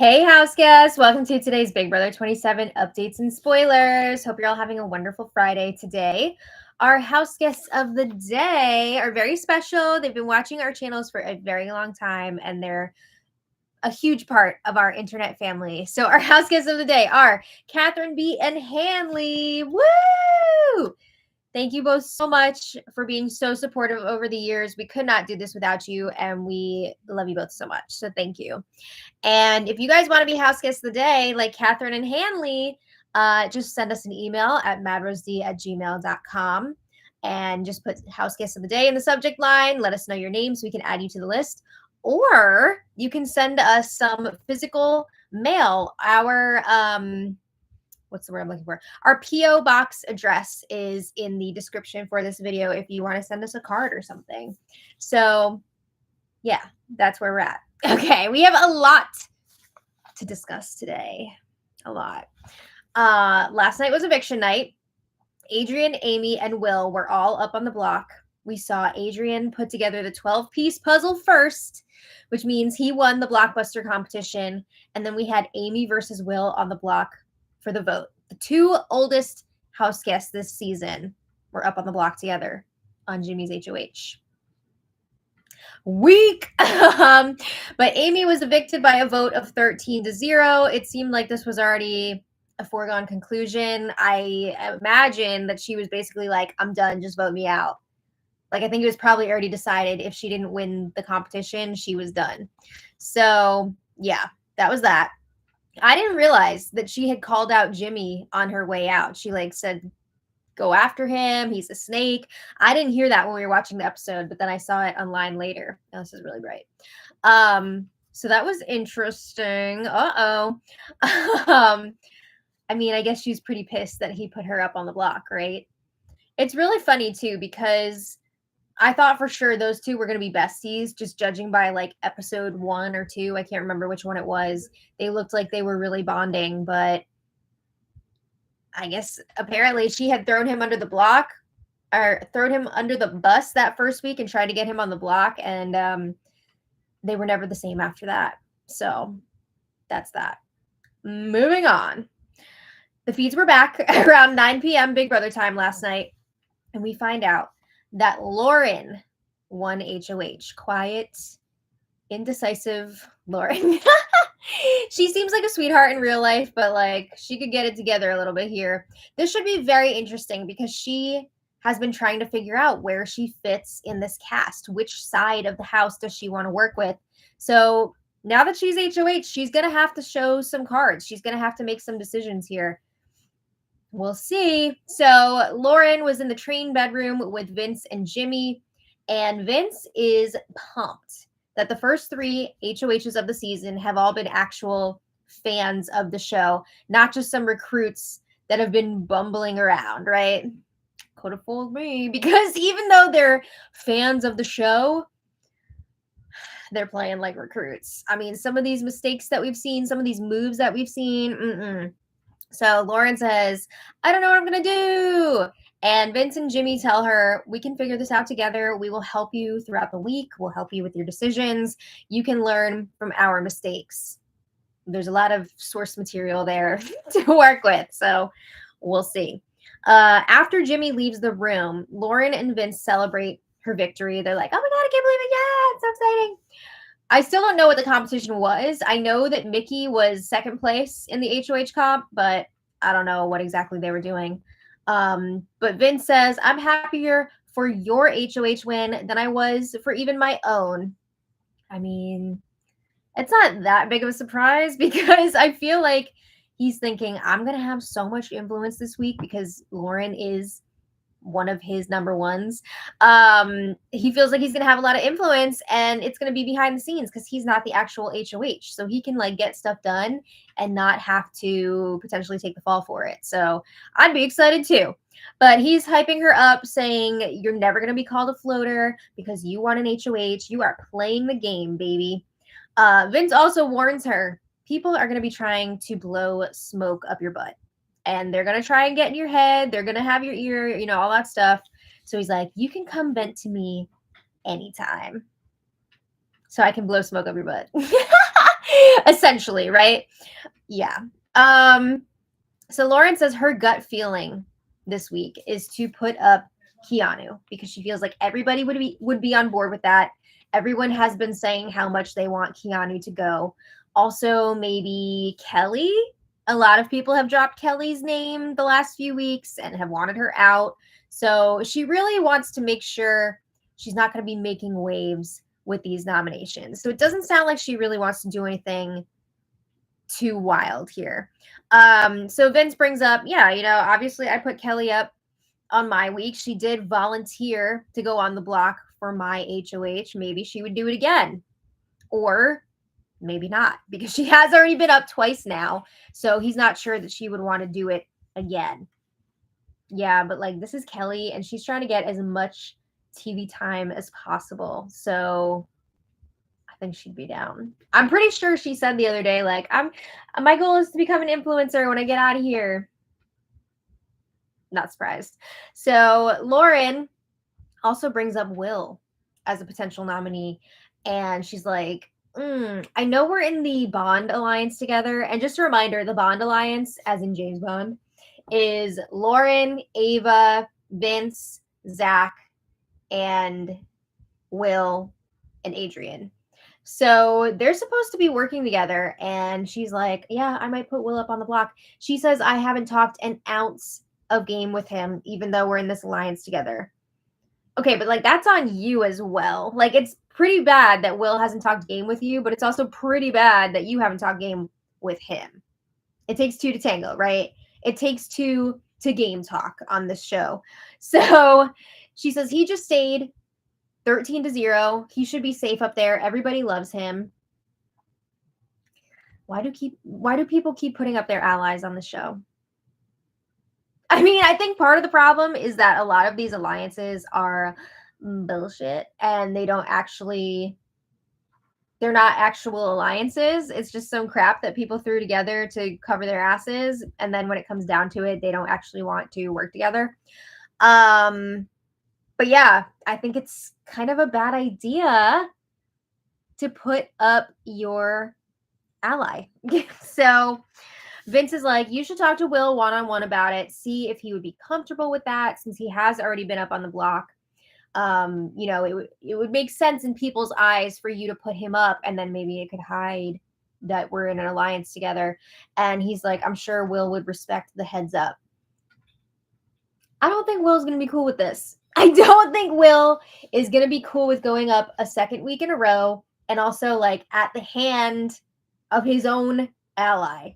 Hey, house guests. Welcome to today's Big Brother 27 updates and spoilers. Hope you're all having a wonderful Friday today. Our house guests of the day are very special. They've been watching our channels for a very long time, and they're a huge part of our internet family. So our house guests of the day are Catherine B. and Hanley. Woo! Thank you both so much for being so supportive over the years. We could not do this without you, and we love you both so much. So thank you. And if you guys want to be house guests of the day, like Catherine and Hanley, just send us an email at madrosed@gmail.com and just put house guests of the day in the subject line. Let us know your name so we can add you to the list. Or you can send us some physical mail. Our what's the word I'm looking for? Our P.O. box address is in the description for this video if you want to send us a card or something. So yeah, that's where we're at. Okay, we have a lot to discuss today. A lot. Last night was eviction night. Adrian, Amy, and Will were all up on the block. We saw Adrian put together the 12-piece puzzle first, which means he won the blockbuster competition. And then we had Amy versus Will on the block for the vote. The two oldest house guests this season were up on the block together on Jimmy's HOH. Weak. But Amy was evicted by a vote of 13-0. It seemed like this was already a foregone conclusion. I imagine that she was basically like, I'm done, just vote me out. Like, I think it was probably already decided if she didn't win the competition, she was done. So yeah, that was that. I didn't realize that she had called out Jimmy on her way out. She like said, go after him. He's a snake. I didn't hear that when we were watching the episode, but then I saw it online later. Oh, this is really bright. So that was interesting. I mean, I guess she's pretty pissed that he put her up on the block, right? It's really funny too, because I thought for sure those two were going to be besties, just judging by like episode 1 or 2. I can't remember which one it was. They looked like they were really bonding, but I guess apparently she had thrown him under the block or thrown him under the bus that first week and tried to get him on the block. And they were never the same after that. So that's that. Moving on. The feeds were back around 9 p.m. Big Brother time last night. And we find out that Lauren won HOH. Quiet, indecisive Lauren. She seems like a sweetheart in real life, but like she could get it together a little bit here. This should be very interesting because she has been trying to figure out where she fits in this cast. Which side of the house does she want to work with? So now that she's HOH, she's going to have to show some cards. She's going to have to make some decisions here. We'll see. So Lauren was in the train bedroom with Vince and Jimmy, and Vince is pumped that the first 3 HOHs of the season have all been actual fans of the show, not just some recruits that have been bumbling around, right? Could have fooled me, because even though they're fans of the show, they're playing like recruits. I mean, some of these mistakes that we've seen, some of these moves that we've seen, So Lauren says, I don't know what I'm going to do. And Vince and Jimmy tell her, we can figure this out together. We will help you throughout the week. We'll help you with your decisions. You can learn from our mistakes. There's a lot of source material there to work with. So we'll see. After Jimmy leaves the room, Lauren and Vince celebrate her victory. They're like, oh my God, I can't believe it. Yeah, it's so exciting. I still don't know what the competition was. I know that Mickey was second place in the HOH comp, but I don't know what exactly they were doing. But Vince says, I'm happier for your HOH win than I was for even my own. I mean, it's not that big of a surprise because I feel like he's thinking, I'm going to have so much influence this week because Lauren is one of his number ones. He feels like he's gonna have a lot of influence, and it's gonna be behind the scenes because he's not the actual HOH, so he can like get stuff done and not have to potentially take the fall for it. So I'd be excited too. But he's hyping her up, saying you're never gonna be called a floater because you won an HOH. You are playing the game, baby. Vince also warns her, people are gonna be trying to blow smoke up your butt. And they're going to try and get in your head. They're going to have your ear, you know, all that stuff. So he's like, you can come vent to me anytime. So I can blow smoke up your butt. Essentially, right? Yeah. So Lauren says her gut feeling this week is to put up Keanu because she feels like everybody would be on board with that. Everyone has been saying how much they want Keanu to go. Also, maybe Kelley. A lot of people have dropped Kelley's name the last few weeks and have wanted her out. So she really wants to make sure she's not going to be making waves with these nominations. So it doesn't sound like she really wants to do anything too wild here. So Vince brings up, yeah, obviously I put Kelley up on my week. She did volunteer to go on the block for my HOH. Maybe she would do it again. Or maybe not, because she has already been up twice now. So he's not sure that she would want to do it again. Yeah, but like this is Kelley and she's trying to get as much TV time as possible. So I think she'd be down. I'm pretty sure she said the other day, like, my goal is to become an influencer when I get out of here. Not surprised. So Lauren also brings up Will as a potential nominee. And she's like, I know we're in the Bond Alliance together. And just a reminder, the Bond Alliance, as in James Bond, is Lauren, Ava, Vince, Zach, and Will, and Adrian. So they're supposed to be working together. And she's like, yeah, I might put Will up on the block. She says, I haven't talked an ounce of game with him, even though we're in this alliance together. Okay, but like that's on you as well. Like it's pretty bad that Will hasn't talked game with you, but it's also pretty bad that you haven't talked game with him. It takes two to tango, right? It takes two to game talk on this show. So she says he just stayed 13-0. He should be safe up there. Everybody loves him. Why do people keep putting up their allies on the show? I mean, I think part of the problem is that a lot of these alliances are bullshit and they're not actual alliances. It's just some crap that people threw together to cover their asses. And then when it comes down to it, they don't actually want to work together. But yeah, I think it's kind of a bad idea to put up your ally. So Vince is like, you should talk to Will one-on-one about it, see if he would be comfortable with that since he has already been up on the block. It would make sense in people's eyes for you to put him up and then maybe it could hide that we're in an alliance together. And he's like, I'm sure Will would respect the heads up. I don't think Will's going to be cool with this. I don't think Will is going to be cool with going up a second week in a row and also like at the hand of his own ally.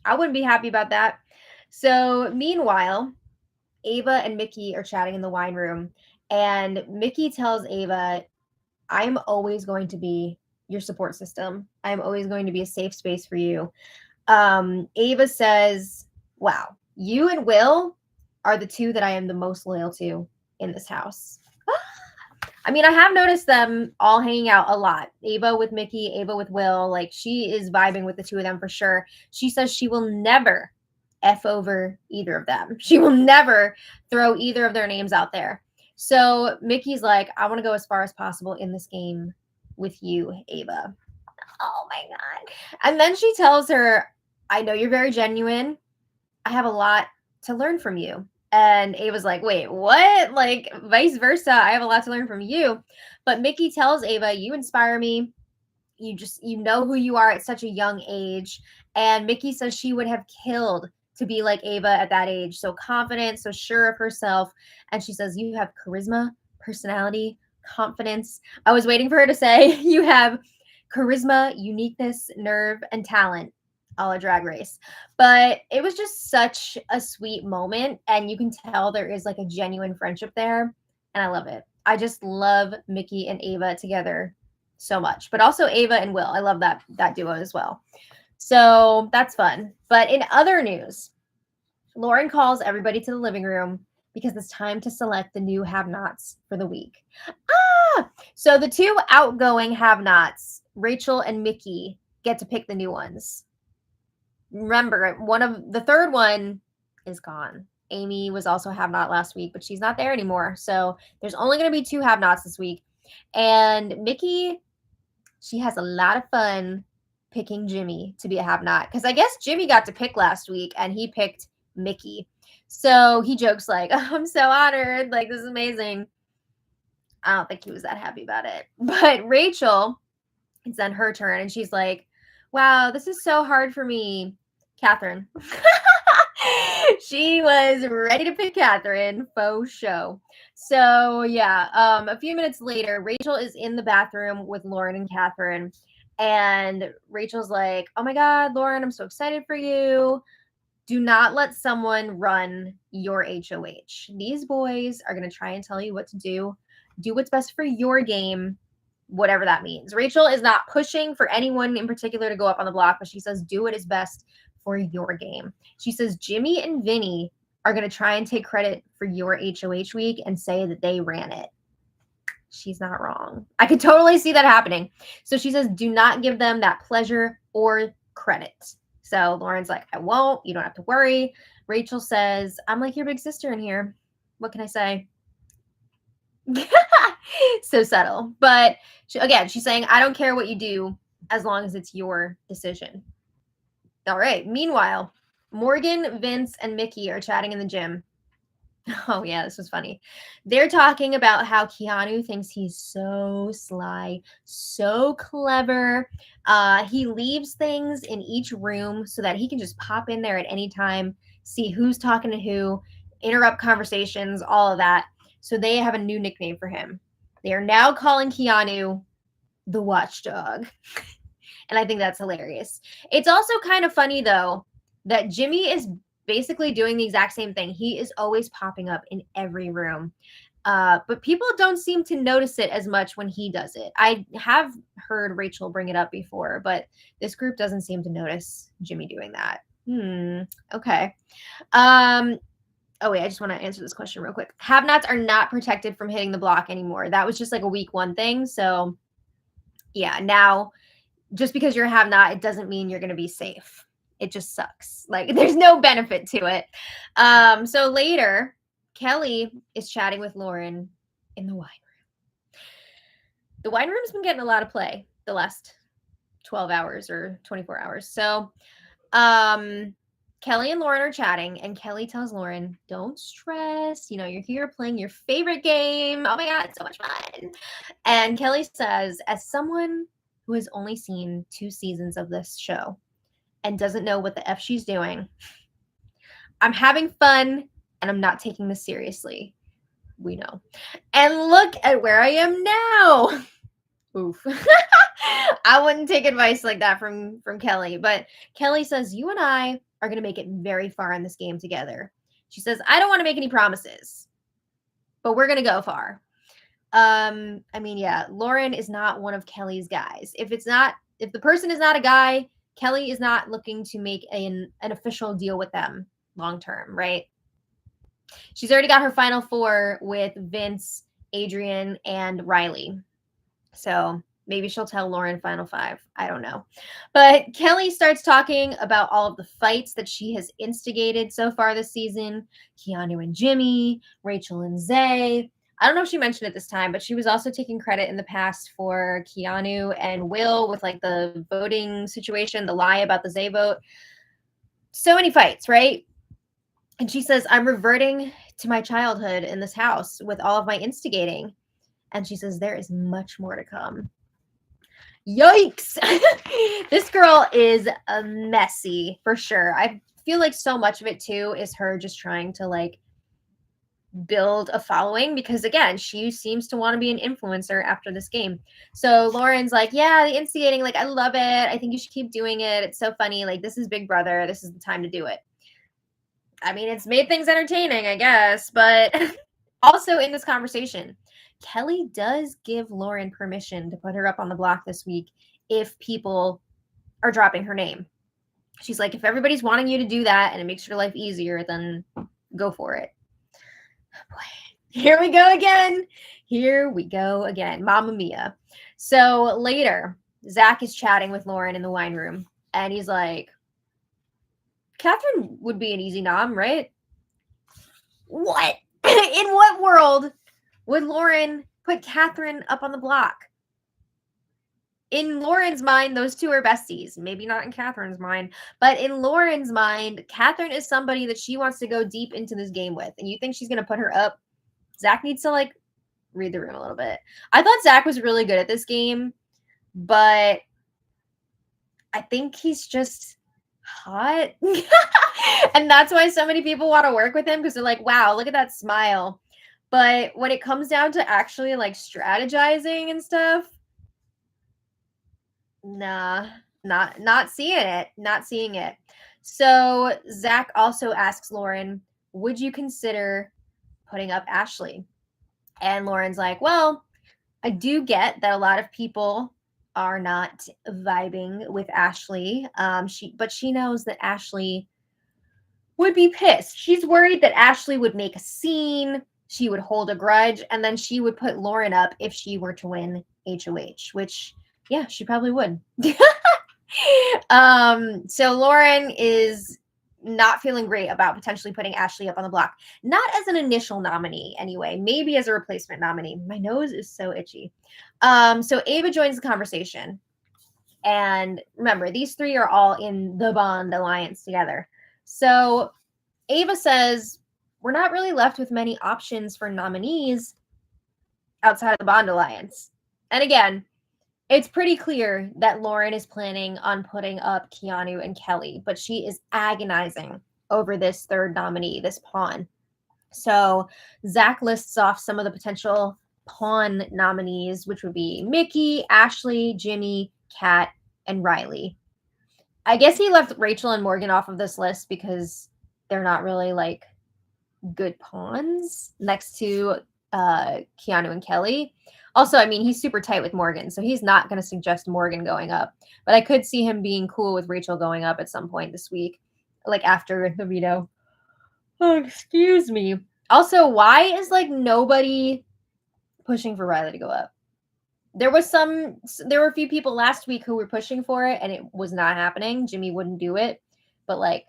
I wouldn't be happy about that. So meanwhile, Ava and Mickey are chatting in the wine room. And Mickey tells Ava, I'm always going to be your support system. I'm always going to be a safe space for you. Ava says, wow, you and Will are the two that I am the most loyal to in this house. I mean, I have noticed them all hanging out a lot. Ava with Mickey, Ava with Will. Like, she is vibing with the two of them for sure. She says she will never F over either of them. She will never throw either of their names out there. So Mickey's like, I want to go as far as possible in this game with you, Ava. Oh my God. And then she tells her, I know you're very genuine. I have a lot to learn from you. And Ava's like, wait, what? Like vice versa. I have a lot to learn from you. But Mickey tells Ava, you inspire me. You know who you are at such a young age. And Mickey says she would have killed to be like Ava at that age. So confident, so sure of herself. And she says, you have charisma, personality, confidence. I was waiting for her to say you have charisma, uniqueness, nerve, and talent, a la Drag Race. But it was just such a sweet moment. And you can tell there is like a genuine friendship there. And I love it. I just love Mickey and Ava together so much. But also Ava and Will. I love that duo as well. So that's fun. But in other news, Lauren calls everybody to the living room because it's time to select the new have-nots for the week. So the two outgoing have-nots, Rachel and Mickey, get to pick the new ones. Remember, the third one is gone. Amy was also have-not last week, but she's not there anymore. So there's only going to be two have-nots this week. And Mickey, she has a lot of fun picking Jimmy to be a have-not. Because I guess Jimmy got to pick last week, and he picked Mickey. So he jokes like, oh, I'm so honored. Like, this is amazing. I don't think he was that happy about it. But Rachel, it's then her turn, and she's like, wow, this is so hard for me. Catherine. She was ready to pick Catherine, faux show. So yeah, a few minutes later, Rachel is in the bathroom with Lauren and Catherine, and Rachel's like, oh my God, Lauren, I'm so excited for you. Do not let someone run your HOH. These boys are going to try and tell you what to do. Do what's best for your game, whatever that means. Rachel is not pushing for anyone in particular to go up on the block, but she says do what is best for your game. She says Jimmy and Vinny are going to try and take credit for your HOH week and say that they ran it. She's not wrong. I could totally see that happening. So she says do not give them that pleasure or credit. So Lauren's like, I won't. You don't have to worry. Rachel says, I'm like your big sister in here. What can I say? So subtle. But she's saying, I don't care what you do as long as it's your decision. All right. Meanwhile, Morgan, Vince, and Mickey are chatting in the gym. Oh, yeah, this was funny. They're talking about how Keanu thinks he's so sly, so clever. He leaves things in each room so that he can just pop in there at any time, see who's talking to who, interrupt conversations, all of that. So they have a new nickname for him. They are now calling Keanu the Watchdog. And I think that's hilarious. It's also kind of funny, though, that Jimmy is basically doing the exact same thing. He is always popping up in every room. But people don't seem to notice it as much when he does it. I have heard Rachel bring it up before, but this group doesn't seem to notice Jimmy doing that. Okay. Oh, wait, I just want to answer this question real quick. Have-nots are not protected from hitting the block anymore. That was just like a week 1 thing. So, yeah, now just because you're a have-not, it doesn't mean you're going to be safe. It just sucks. Like, there's no benefit to it. So later, Kelley is chatting with Lauren in the wine room. The wine room's been getting a lot of play the last 12 hours or 24 hours. So Kelley and Lauren are chatting, and Kelley tells Lauren, don't stress. You know, you're here playing your favorite game. Oh my God, it's so much fun. And Kelley says, as someone who has only seen 2 seasons of this show and doesn't know what the F she's doing, I'm having fun and I'm not taking this seriously. We know. And look at where I am now. Oof. I wouldn't take advice like that from Kelley, but Kelley says, you and I are going to make it very far in this game together. She says, I don't want to make any promises, but we're going to go far. I mean, yeah, Lauren is not one of Kelley's guys. If the person is not a guy, Kelley is not looking to make an official deal with them long term, right? She's already got her final 4 with Vince, Adrian, and Riley. So maybe she'll tell Lauren final 5. I don't know. But Kelley starts talking about all of the fights that she has instigated so far this season. Keanu and Jimmy, Rachel and Zay. I don't know if she mentioned it this time, but she was also taking credit in the past for Keanu and Will with like the voting situation, the lie about the Zay vote. So many fights, right? And she says, I'm reverting to my childhood in this house with all of my instigating. And she says, there is much more to come. Yikes. This girl is a messy for sure. I feel like so much of it too is her just trying to like build a following because again, she seems to want to be an influencer after this game. So Lauren's like, yeah, the instigating, like, I love it. I think you should keep doing it. It's so funny. Like, this is Big Brother. This is the time to do it. I mean, it's made things entertaining, I guess, but also in this conversation, Kelley does give Lauren permission to put her up on the block this week if people are dropping her name. She's like, if everybody's wanting you to do that and it makes your life easier, then go for it. Boy, here we go again. Here we go again. Mamma mia. So later, Zach is chatting with Lauren in the wine room, and he's like, Catherine would be an easy nom, right? What? In what world would Lauren put Catherine up on the block? in Lauren's mind, those two are besties. Maybe not in Catherine's mind, but in Lauren's mind, Catherine is somebody that she wants to go deep into this game with. And you think she's going to put her up? Zach needs to like read the room a little bit. I thought Zach was really good at this game, but I think he's just hot. And that's why so many people want to work with him, because they're like, wow, look at that smile. But when it comes down to actually like strategizing and stuff, nah, not seeing it. Not seeing it. So Zach also asks Lauren, would you consider putting up Ashley? And Lauren's like, well, I do get that a lot of people are not vibing with Ashley. But she knows that Ashley would be pissed. She's worried that Ashley would make a scene, she would hold a grudge, and then she would put Lauren up if she were to win HOH, which, yeah, she probably would. So Lauren is not feeling great about potentially putting Ashley up on the block. Not as an initial nominee, anyway. Maybe as a replacement nominee. My nose is so itchy. So Ava joins the conversation. And remember, these three are all in the Bond Alliance together. So Ava says, we're not really left with many options for nominees outside of the Bond Alliance. And again, it's pretty clear that Lauren is planning on putting up Keanu and Kelley, but she is agonizing over this third nominee, this pawn. So Zach lists off some of the potential pawn nominees, which would be Mickey, Ashley, Jimmy, Kat, and Riley. I guess he left Rachel and Morgan off of this list because they're not really like good pawns next to Keanu and Kelley. Also, I mean, he's super tight with Morgan, so he's not going to suggest Morgan going up. But I could see him being cool with Rachel going up at some point this week, like after the veto. Oh, excuse me. Also, why is like nobody pushing for Riley to go up? There were a few people last week who were pushing for it, and it was not happening. Jimmy wouldn't do it, but like,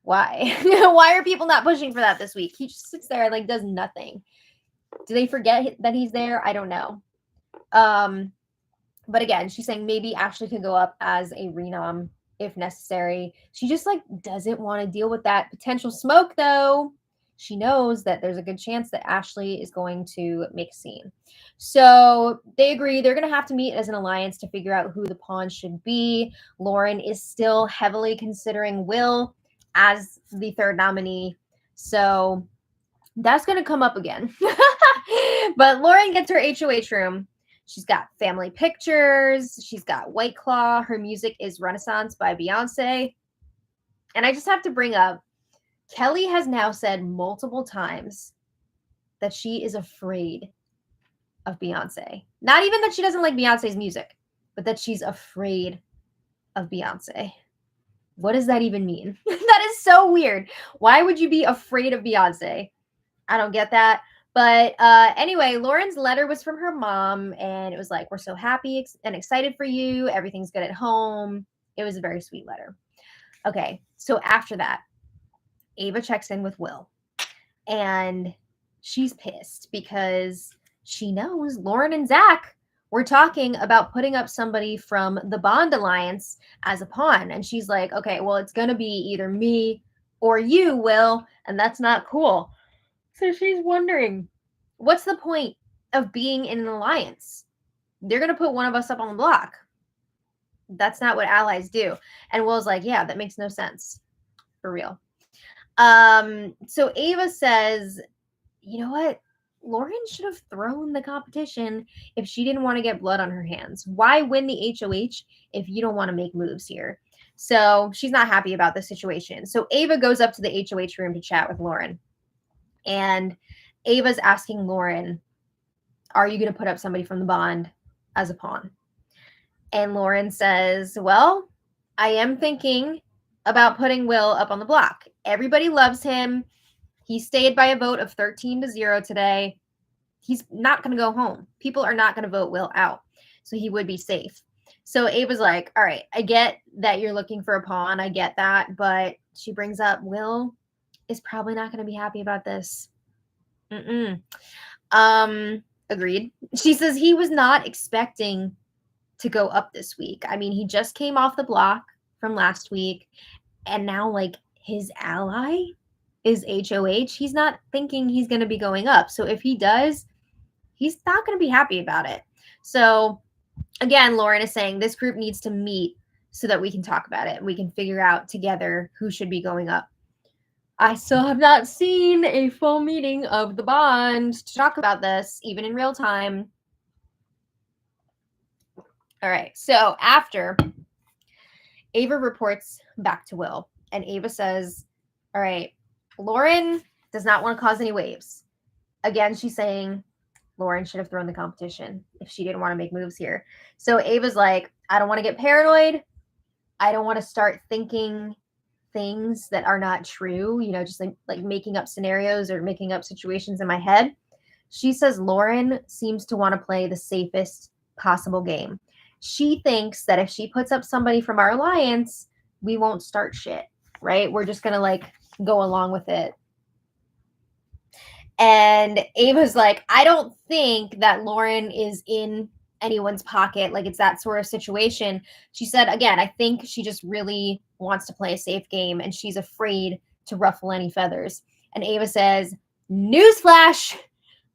why? Why are people not pushing for that this week? He just sits there and like does nothing. Do they forget that he's there? I don't know. But again, she's saying maybe Ashley could go up as a renom if necessary. She just like doesn't want to deal with that potential smoke though. She knows that there's a good chance that Ashley is going to make a scene. So they agree they're going to have to meet as an alliance to figure out who the pawn should be. Lauren is still heavily considering Will as the third nominee. So that's going to come up again. But Lauren gets her HOH room. She's got family pictures. She's got White Claw. Her music is Renaissance by Beyonce. And I just have to bring up, Kelley has now said multiple times that she is afraid of Beyonce. Not even that she doesn't like Beyonce's music, but that she's afraid of Beyonce. What does that even mean? That is so weird. Why would you be afraid of Beyonce? I don't get that. But anyway, Lauren's letter was from her mom, and it was like, we're so happy and excited for you. Everything's good at home. It was a very sweet letter. Okay, so after that, Ava checks in with Will, and she's pissed because she knows Lauren and Zach were talking about putting up somebody from the Bond Alliance as a pawn. And she's like, okay, well, it's going to be either me or you, Will, and that's not cool. So she's wondering, what's the point of being in an alliance? They're going to put one of us up on the block. That's not what allies do. And Will's like, yeah, that makes no sense. For real. So Ava says, you know what? Lauren should have thrown the competition if she didn't want to get blood on her hands. Why win the HOH if you don't want to make moves here? So she's not happy about the situation. So Ava goes up to the HOH room to chat with Lauren. And Ava's asking Lauren, are you going to put up somebody from the Bond as a pawn? And Lauren says, well, I am thinking about putting Will up on the block. Everybody loves him. He stayed by a vote of 13-0 today. He's not going to go home. People are not going to vote Will out. So he would be safe. So Ava's like, all right, I get that you're looking for a pawn. I get that. But she brings up Will is probably not going to be happy about this. Agreed. She says he was not expecting to go up this week. I mean, he just came off the block from last week, and now like his ally is HOH. He's not thinking he's going to be going up. So if he does, he's not going to be happy about it. So again, Lauren is saying this group needs to meet so that we can talk about it and we can figure out together who should be going up. I still have not seen a full meeting of the bond to talk about this, even in real time. All right. So after, Ava reports back to Will, and Ava says, all right, Lauren does not want to cause any waves. Again, she's saying Lauren should have thrown the competition if she didn't want to make moves here. So Ava's like, I don't want to get paranoid. I don't want to start thinking things that are not true, you know, just like making up scenarios or making up situations in my head. She says Lauren seems to want to play the safest possible game. She thinks that if she puts up somebody from our alliance, we won't start shit, right? We're just going to like go along with it. And Ava's like, I don't think that Lauren is in anyone's pocket. Like it's that sort of situation. She said, again, I think she just really wants to play a safe game and she's afraid to ruffle any feathers. And Ava says, newsflash,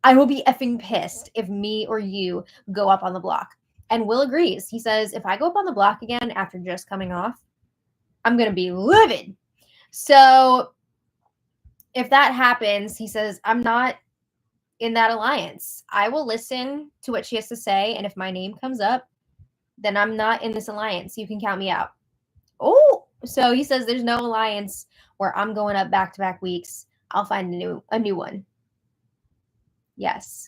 I will be effing pissed if me or you go up on the block. And Will agrees. He says, if I go up on the block again after just coming off, I'm going to be livid. So if that happens, he says, I'm not in that alliance. I will listen to what she has to say. And if my name comes up, then I'm not in this alliance. You can count me out. Oh, so he says there's no alliance where I'm going up back-to-back weeks. I'll find a new one. Yes.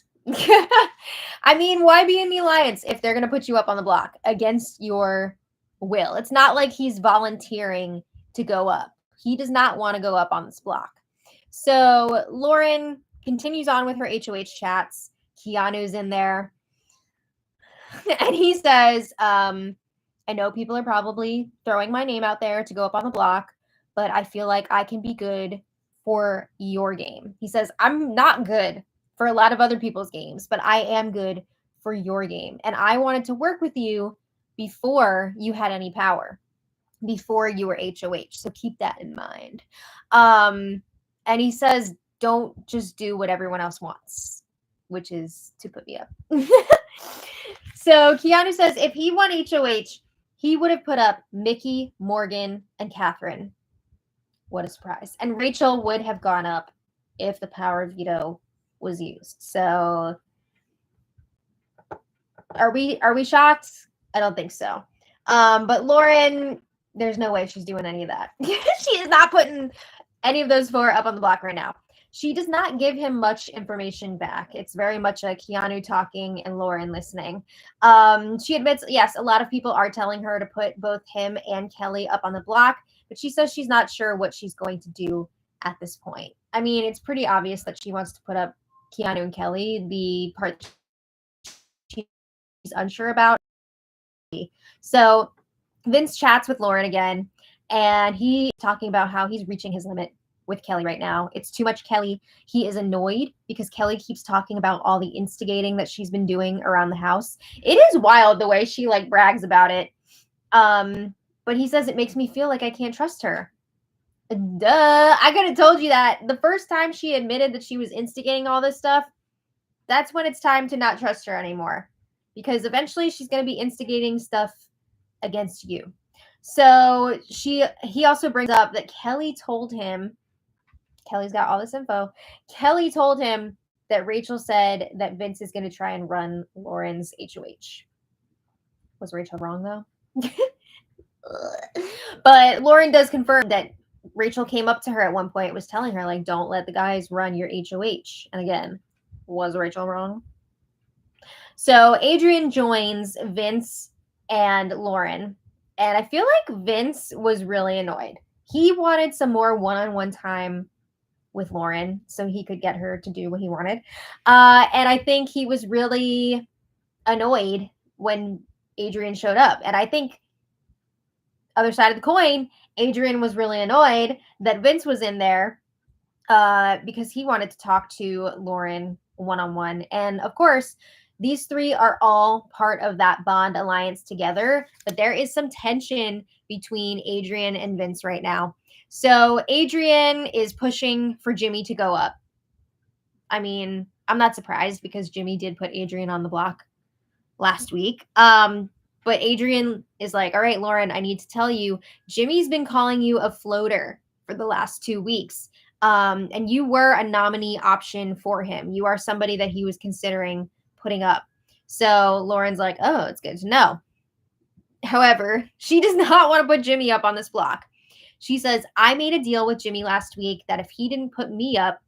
I mean, why be in the alliance if they're going to put you up on the block against your will? It's not like he's volunteering to go up. He does not want to go up on this block. So Lauren continues on with her HOH chats. Keanu's in there. And he says, I know people are probably throwing my name out there to go up on the block, but I feel like I can be good for your game. He says, I'm not good for a lot of other people's games, but I am good for your game. And I wanted to work with you before you had any power, before you were HOH. So keep that in mind. And he says, don't just do what everyone else wants, which is to put me up. So Keanu says if he won HOH, he would have put up Mickey, Morgan, and Catherine. What a surprise. And Rachel would have gone up if the power veto was used. So are we shocked? I don't think so. But Lauren, there's no way she's doing any of that. She is not putting any of those four up on the block right now. She does not give him much information back. It's very much a Keanu talking and Lauren listening. She admits, yes, a lot of people are telling her to put both him and Kelley up on the block, but she says she's not sure what she's going to do at this point. I mean, it's pretty obvious that she wants to put up Keanu and Kelley. The part she's unsure about. So Vince chats with Lauren again, and he's talking about how he's reaching his limit with Kelley right now. It's too much Kelley. He is annoyed because Kelley keeps talking about all the instigating that she's been doing around the house. It is wild the way she like brags about it. But he says it makes me feel like I can't trust her. Duh. I could have told you that. The first time she admitted that she was instigating all this stuff, that's when it's time to not trust her anymore. Because eventually she's going to be instigating stuff against you. So he also brings up that Kelley told him, Kelley's got all this info. Kelley told him that Rachel said that Vince is going to try and run Lauren's HOH. Was Rachel wrong, though? But Lauren does confirm that Rachel came up to her at one point, was telling her, like, don't let the guys run your HOH. And again, was Rachel wrong? So Adrian joins Vince and Lauren. And I feel like Vince was really annoyed. He wanted some more one-on-one time with Lauren so he could get her to do what he wanted. And I think he was really annoyed when Adrian showed up. And I think other side of the coin, Adrian was really annoyed that Vince was in there because he wanted to talk to Lauren one-on-one. And of course, These three are all part of that Bond alliance together, but there is some tension between Adrian and Vince right now. So Adrian is pushing for Jimmy to go up. I mean, I'm not surprised because Jimmy did put Adrian on the block last week. But Adrian is like, all right, Lauren, I need to tell you, Jimmy's been calling you a floater for the last 2 weeks. And you were a nominee option for him. You are somebody that he was considering putting up. So Lauren's like, oh, it's good to know. However, she does not want to put Jimmy up on this block. She says, I made a deal with Jimmy last week that if he didn't put me up,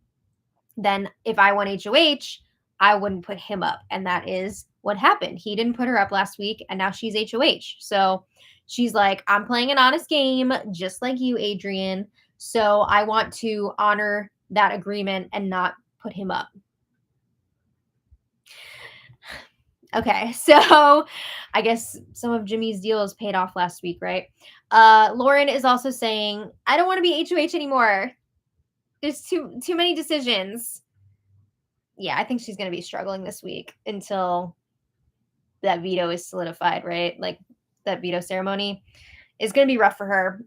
then if I won HOH, I wouldn't put him up. And that is what happened. He didn't put her up last week, and now she's HOH. So she's like, I'm playing an honest game, just like you, Adrian. So I want to honor that agreement and not put him up. Okay, so I guess some of Jimmy's deals paid off last week, right? Lauren is also saying, I don't want to be HOH anymore. There's too many decisions. Yeah, I think she's going to be struggling this week until that veto is solidified, right? Like that veto ceremony is going to be rough for her.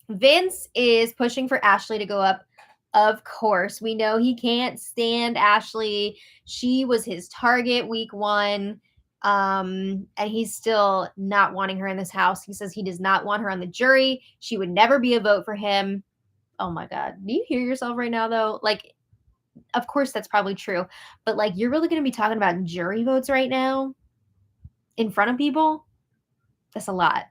Vince is pushing for Ashley to go up. Of course, we know he can't stand Ashley. She was his target week 1. And he's still not wanting her in this house. He says he does not want her on the jury. She would never be a vote for him. Oh my God. Do you hear yourself right now though? Like, of course that's probably true. But like, you're really going to be talking about jury votes right now in front of people? That's a lot.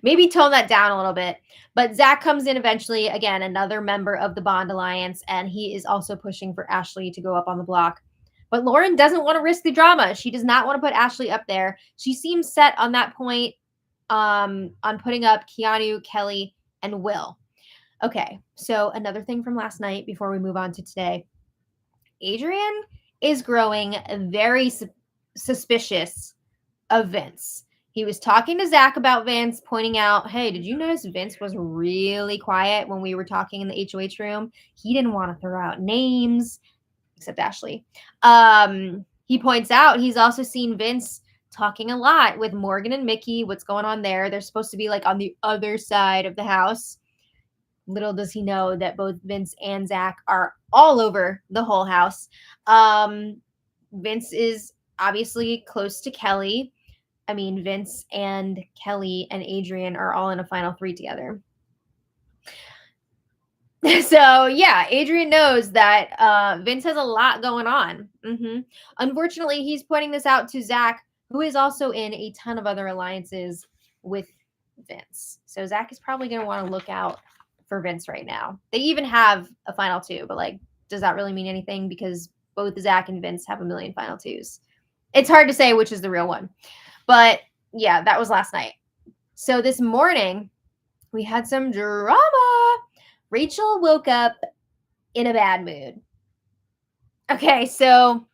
Maybe tone that down a little bit. But Zach comes in eventually, again, another member of the Bond Alliance, and he is also pushing for Ashley to go up on the block. But Lauren doesn't want to risk the drama. She does not want to put Ashley up there. She seems set on that point, on putting up Keanu, Kelley, and Will. Okay, so another thing from last night before we move on to today. Adrian is growing very suspicious of Vince. He was talking to Zach about Vince, pointing out, hey, did you notice Vince was really quiet when we were talking in the HOH room? He didn't want to throw out names, except Ashley. He points out he's also seen Vince talking a lot with Morgan and Mickey. What's going on there? They're supposed to be like on the other side of the house. Little does he know that both Vince and Zach are all over the whole house. Vince is obviously close to Kelley. I mean, Vince and Kelley and Adrian are all in a final 3 together. So, yeah, Adrian knows that Vince has a lot going on. Unfortunately, he's pointing this out to Zach, who is also in a ton of other alliances with Vince. So Zach is probably going to want to look out for Vince right now. They even have a final 2, but like, does that really mean anything? Because both Zach and Vince have a million final 2s. It's hard to say which is the real one. But yeah, that was last night. So this morning, we had some drama. Rachel woke up in a bad mood. Okay, so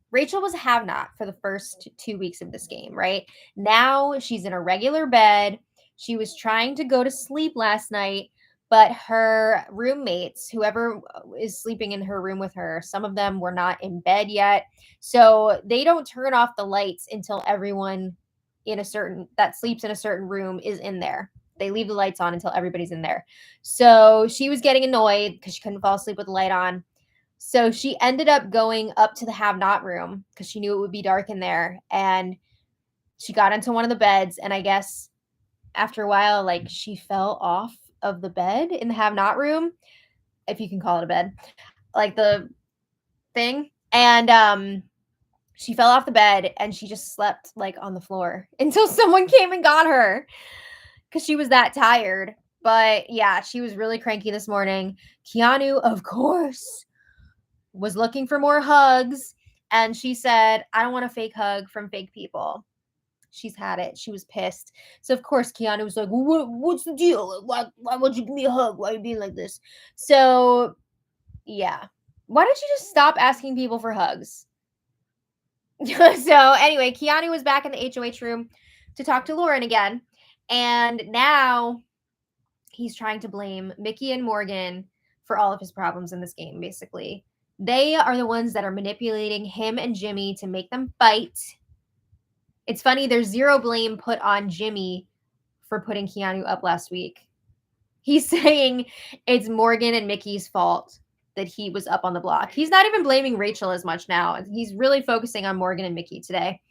Rachel was a have-not for the first 2 weeks of this game, right? Now she's in a regular bed. She was trying to go to sleep last night, but her roommates, whoever is sleeping in her room with her, some of them were not in bed yet. So they don't turn off the lights until everyone that sleeps in a certain room is in there. They leave the lights on until everybody's in there. So she was getting annoyed because she couldn't fall asleep with the light on. So she ended up going up to the have-not room because she knew it would be dark in there. And she got into one of the beds. And I guess after a while, like, she fell off of the bed in the have-not room, if you can call it a bed, like the thing. And she fell off the bed and she just slept like on the floor until someone came and got her because she was that tired. But yeah, she was really cranky this morning. Keanu, of course, was looking for more hugs. And she said, I don't want a fake hug from fake people. She's had it. She was pissed. So, of course, Keanu was like, what's the deal? Why would you give me a hug? Why are you being like this? So, yeah. Why don't you just stop asking people for hugs? So, anyway, Keanu was back in the HOH room to talk to Lauren again. And now he's trying to blame Mickey and Morgan for all of his problems in this game, basically. They are the ones that are manipulating him and Jimmy to make them fight. It's funny, there's zero blame put on Jimmy for putting Keanu up last week. He's saying it's Morgan and Mickey's fault that he was up on the block. He's not even blaming Rachel as much now. He's really focusing on Morgan and Mickey today.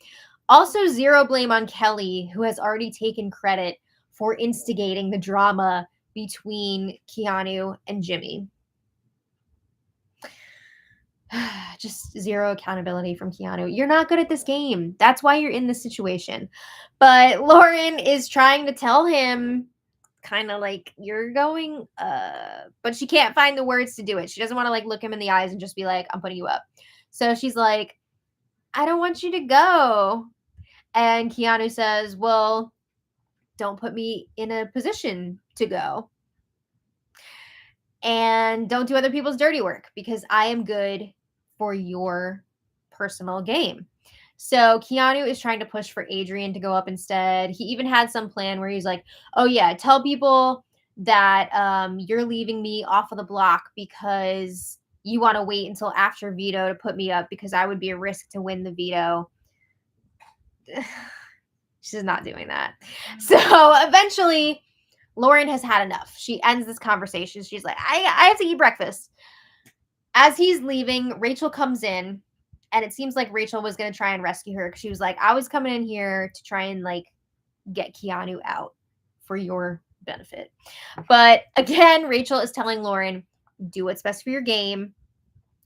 Also, zero blame on Kelley, who has already taken credit for instigating the drama between Keanu and Jimmy. Just zero accountability from Keanu. You're not good at this game. That's why you're in this situation. But Lauren is trying to tell him kind of like, you're going, but she can't find the words to do it. She doesn't want to like look him in the eyes and just be like, I'm putting you up. So she's like, I don't want you to go. And Keanu says, well, don't put me in a position to go. And don't do other people's dirty work because I am good for your personal game. So Keanu is trying to push for Adrian to go up instead. He even had some plan where he's like, oh yeah, tell people that you're leaving me off of the block because you want to wait until after veto to put me up because I would be a risk to win the veto. She's not doing that. So eventually Lauren has had enough. She ends this conversation. She's like, I have to eat breakfast. As he's leaving, Rachel comes in, and it seems like Rachel was going to try and rescue her because she was like, I was coming in here to try and like get Keanu out for your benefit. But again, Rachel is telling Lauren, do what's best for your game.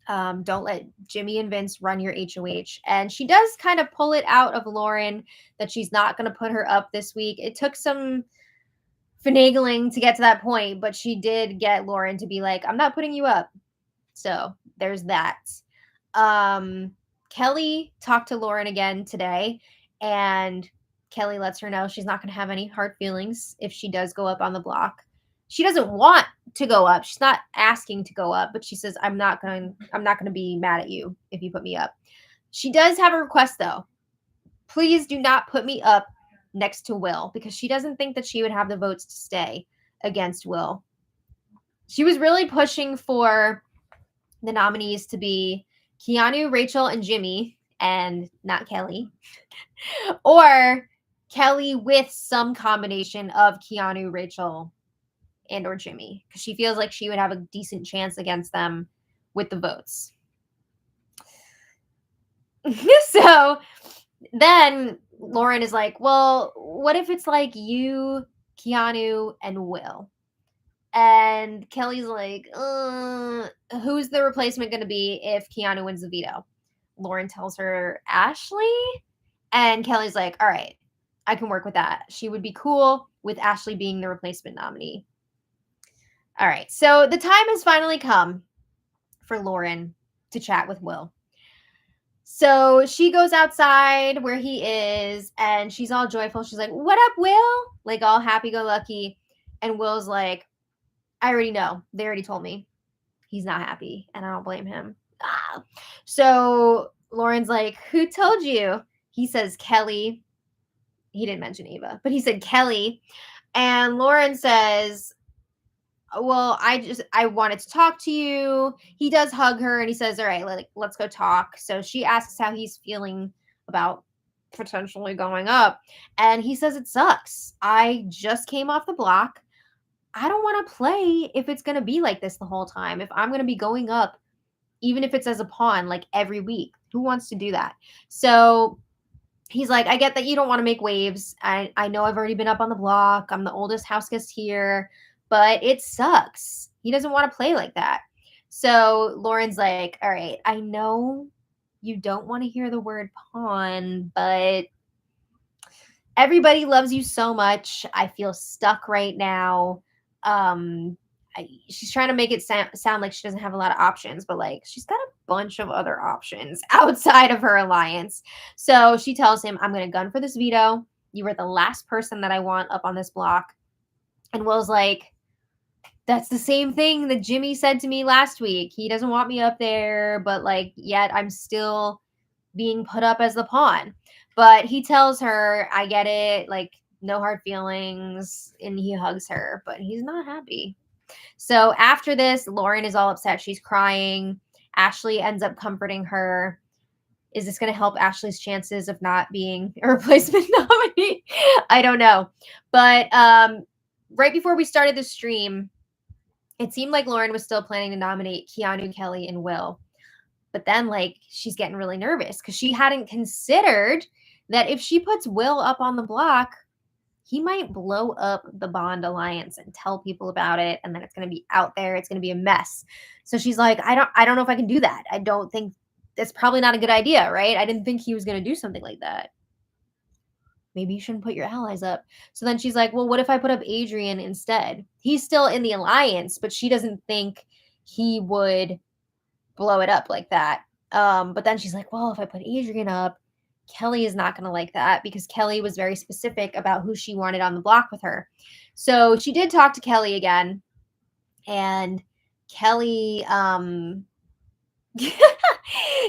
Don't let Jimmy and Vince run your HOH. And she does kind of pull it out of Lauren that she's not going to put her up this week. It took some finagling to get to that point, but she did get Lauren to be like, I'm not putting you up. So there's that. Kelley talked to Lauren again today, and Kelley lets her know she's not going to have any hard feelings if she does go up on the block. She doesn't want to go up. She's not asking to go up, but she says, I'm not going to be mad at you if you put me up. She does have a request though. Please do not put me up next to Will, because she doesn't think that she would have the votes to stay against Will. She was really pushing for the nominees to be Keanu, Rachel, and Jimmy, and not Kelley, or Kelley with some combination of Keanu, Rachel, and or Jimmy, because she feels like she would have a decent chance against them with the votes. So then Lauren is like, well, what if it's like you, Keanu, and Will? And Kelley's like, who's the replacement going to be if Keanu wins the veto? Lauren tells her Ashley. And Kelley's like, all right, I can work with that. She would be cool with Ashley being the replacement nominee. All right, so the time has finally come for Lauren to chat with Will. So she goes outside where he is, and she's all joyful. She's like, what up, Will? Like all happy-go-lucky. And Will's like, I already know. They already told me. He's not happy, and I don't blame him. So Lauren's like, who told you? He says Kelley. He didn't mention Ava, but he said Kelley. And Lauren says, well, I wanted to talk to you. He does hug her, and he says, all right, let's go talk. So she asks how he's feeling about potentially going up. And he says, it sucks. I just came off the block. I don't want to play if it's going to be like this the whole time. If I'm going to be going up, even if it's as a pawn, like every week, who wants to do that? So he's like, I get that you don't want to make waves. I know I've already been up on the block. I'm the oldest house guest here, but it sucks. He doesn't want to play like that. So Lauren's like, all right, I know you don't want to hear the word pawn, but everybody loves you so much. I feel stuck right now. She's trying to make it sound like she doesn't have a lot of options, but like she's got a bunch of other options outside of her alliance. So she tells him, I'm going to gun for this veto. You were the last person that I want up on this block. And Will's like, that's the same thing that Jimmy said to me last week. He doesn't want me up there, but like, yet I'm still being put up as the pawn. But he tells her, I get it, like, no hard feelings, and he hugs her, but he's not happy. So after this, Lauren is all upset. She's crying, Ashley ends up comforting her. Is this going to help Ashley's chances of not being a replacement nominee? I don't know. But right before we started the stream, it seemed like Lauren was still planning to nominate Keanu, Kelley, and Will. But then, like, she's getting really nervous because she hadn't considered that if she puts Will up on the block, he might blow up the Bond alliance and tell people about it, and then it's going to be out there. It's going to be a mess. So she's like, I don't know if I can do that. I don't think that's probably not a good idea, right? I didn't think he was going to do something like that. Maybe you shouldn't put your allies up. So then she's like, well, what if I put up Adrian instead? He's still in the alliance, but she doesn't think he would blow it up like that. But then she's like, well, if I put Adrian up, Kelley is not going to like that because Kelley was very specific about who she wanted on the block with her. So she did talk to Kelley again, and Kelley,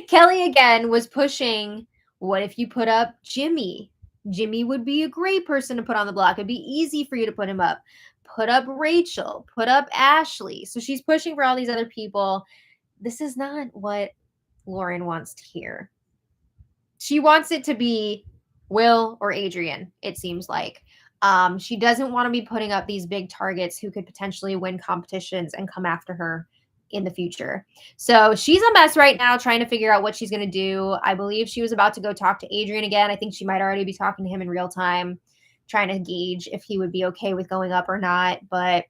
Kelley again was pushing, what if you put up Jimmy? Jimmy would be a great person to put on the block. It'd be easy for you to put him up. Put up Rachel, put up Ashley. So she's pushing for all these other people. This is not what Lauren wants to hear. She wants it to be Will or Adrian, it seems like. She doesn't want to be putting up these big targets who could potentially win competitions and come after her in the future. So she's a mess right now trying to figure out what she's going to do. I believe she was about to go talk to Adrian again. I think she might already be talking to him in real time, trying to gauge if he would be okay with going up or not. But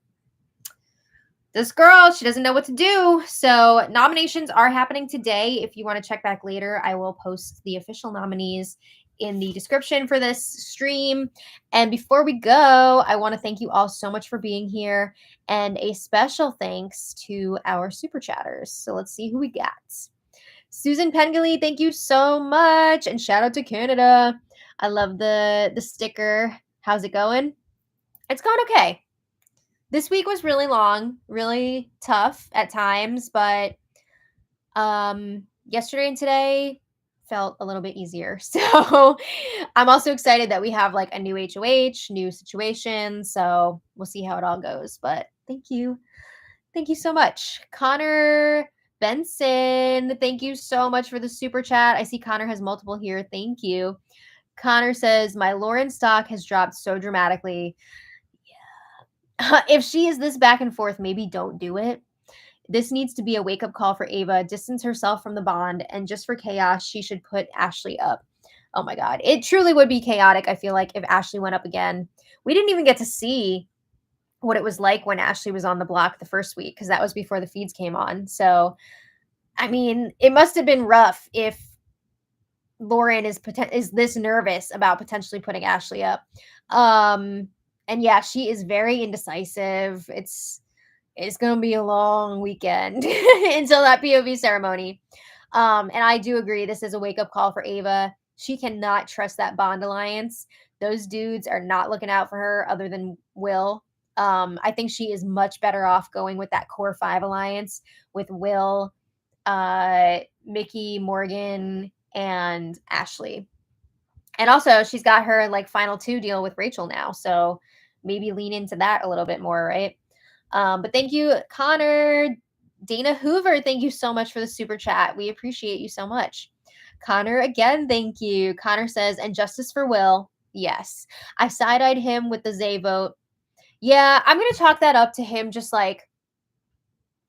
this girl, she doesn't know what to do. So nominations are happening today. If you want to check back later, I will post the official nominees in the description for this stream. And before we go, I want to thank you all so much for being here, and a special thanks to our super chatters. So let's see who we got. Susan Pengelly, thank you so much, and shout out to Canada. I love the sticker. How's it going? It's going okay. This week was really long, really tough at times, but yesterday and today felt a little bit easier. So I'm also excited that we have like a new HOH, new situation. So we'll see how it all goes. But thank you. Thank you so much. Connor Benson, thank you so much for the super chat. I see Connor has multiple here. Thank you. Connor says, my Lauren stock has dropped so dramatically. If she is this back and forth, maybe don't do it. This needs to be a wake-up call for Ava. Distance herself from the Bond, and just for chaos, she should put Ashley up. Oh my God. It truly would be chaotic, I feel like, if Ashley went up again. We didn't even get to see what it was like when Ashley was on the block the first week, because that was before the feeds came on. So, I mean, it must have been rough if Lauren is this nervous about potentially putting Ashley up. And yeah, she is very indecisive. It's going to be a long weekend until that POV ceremony. And I do agree, this is a wake-up call for Ava. She cannot trust that Bond alliance. Those dudes are not looking out for her other than Will. I think she is much better off going with that Core 5 alliance with Will, Mickey, Morgan, and Ashley. And also, she's got her like final 2 deal with Rachel now. So maybe lean into that a little bit more, right? But thank you, Connor. Dana Hoover, thank you so much for the super chat. We appreciate you so much. Connor, again, thank you. Connor says, and justice for Will. Yes. I side-eyed him with the Zay vote. Yeah, I'm going to chalk that up to him just like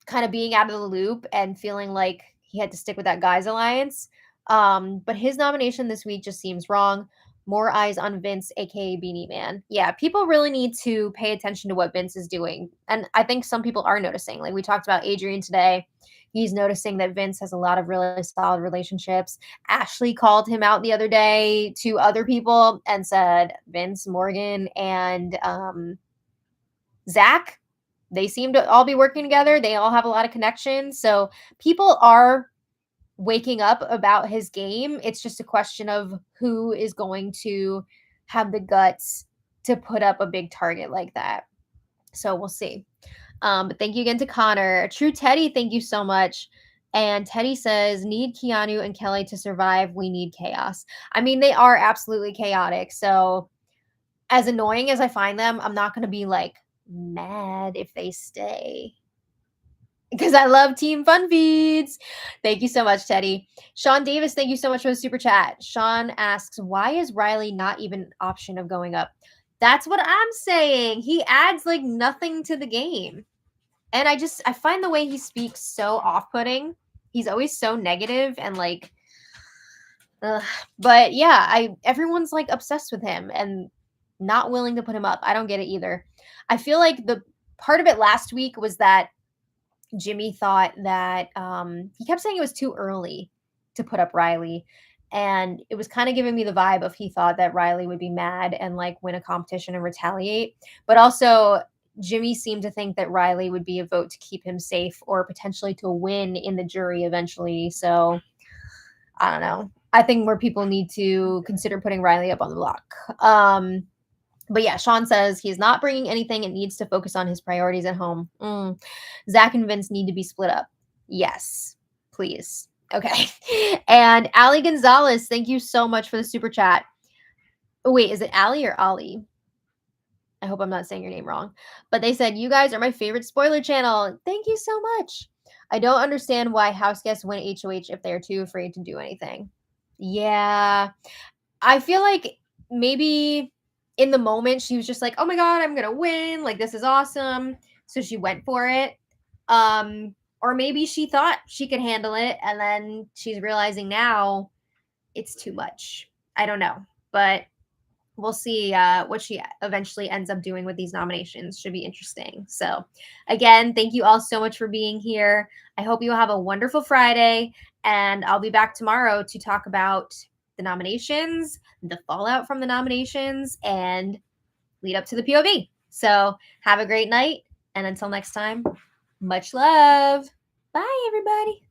kind of being out of the loop and feeling like he had to stick with that guys alliance. But his nomination this week just seems wrong. More eyes on Vince, aka Beanie Man. Yeah, people really need to pay attention to what Vince is doing. And I think some people are noticing. Like we talked about Adrian today. He's noticing that Vince has a lot of really solid relationships. Ashley called him out the other day to other people and said Vince, Morgan, and Zach, they seem to all be working together. They all have a lot of connections. So people are waking up about his game. It's just a question of who is going to have the guts to put up a big target like that. So we'll see. But thank you again to Connor. True Teddy, thank you so much. And Teddy says, need Keanu and Kelley to survive. We need chaos. I mean, they are absolutely chaotic. So as annoying as I find them, I'm not going to be like mad if they stay. Because I love Team Fun Feeds. Thank you so much, Teddy. Sean Davis, thank you so much for the super chat. Sean asks, why is Riley not even an option of going up? That's what I'm saying. He adds like nothing to the game. And I find the way he speaks so off-putting. He's always so negative and like, ugh. But yeah, everyone's like obsessed with him and not willing to put him up. I don't get it either. I feel like the part of it last week was that Jimmy thought that he kept saying it was too early to put up Riley. And it was kind of giving me the vibe of he thought that Riley would be mad and like win a competition and retaliate. But also, Jimmy seemed to think that Riley would be a vote to keep him safe or potentially to win in the jury eventually. So I don't know. I think more people need to consider putting Riley up on the block. But yeah, Sean says he's not bringing anything and needs to focus on his priorities at home. Zach and Vince need to be split up. Yes, please. Okay. And Ali Gonzalez, thank you so much for the super chat. Oh, wait, is it Ali or Ali? I hope I'm not saying your name wrong. But they said, you guys are my favorite spoiler channel. Thank you so much. I don't understand why house guests win HOH if they're too afraid to do anything. Yeah. I feel like maybe in the moment she was just like, "Oh my god, I'm going to win. Like this is awesome." So she went for it. Or maybe she thought she could handle it and then she's realizing now it's too much. I don't know. But we'll see what she eventually ends up doing with these nominations. Should be interesting. So, again, thank you all so much for being here. I hope you have a wonderful Friday, and I'll be back tomorrow to talk about the nominations, the fallout from the nominations, and lead up to the POV. So, have a great night, and until next time, much love. Bye, everybody.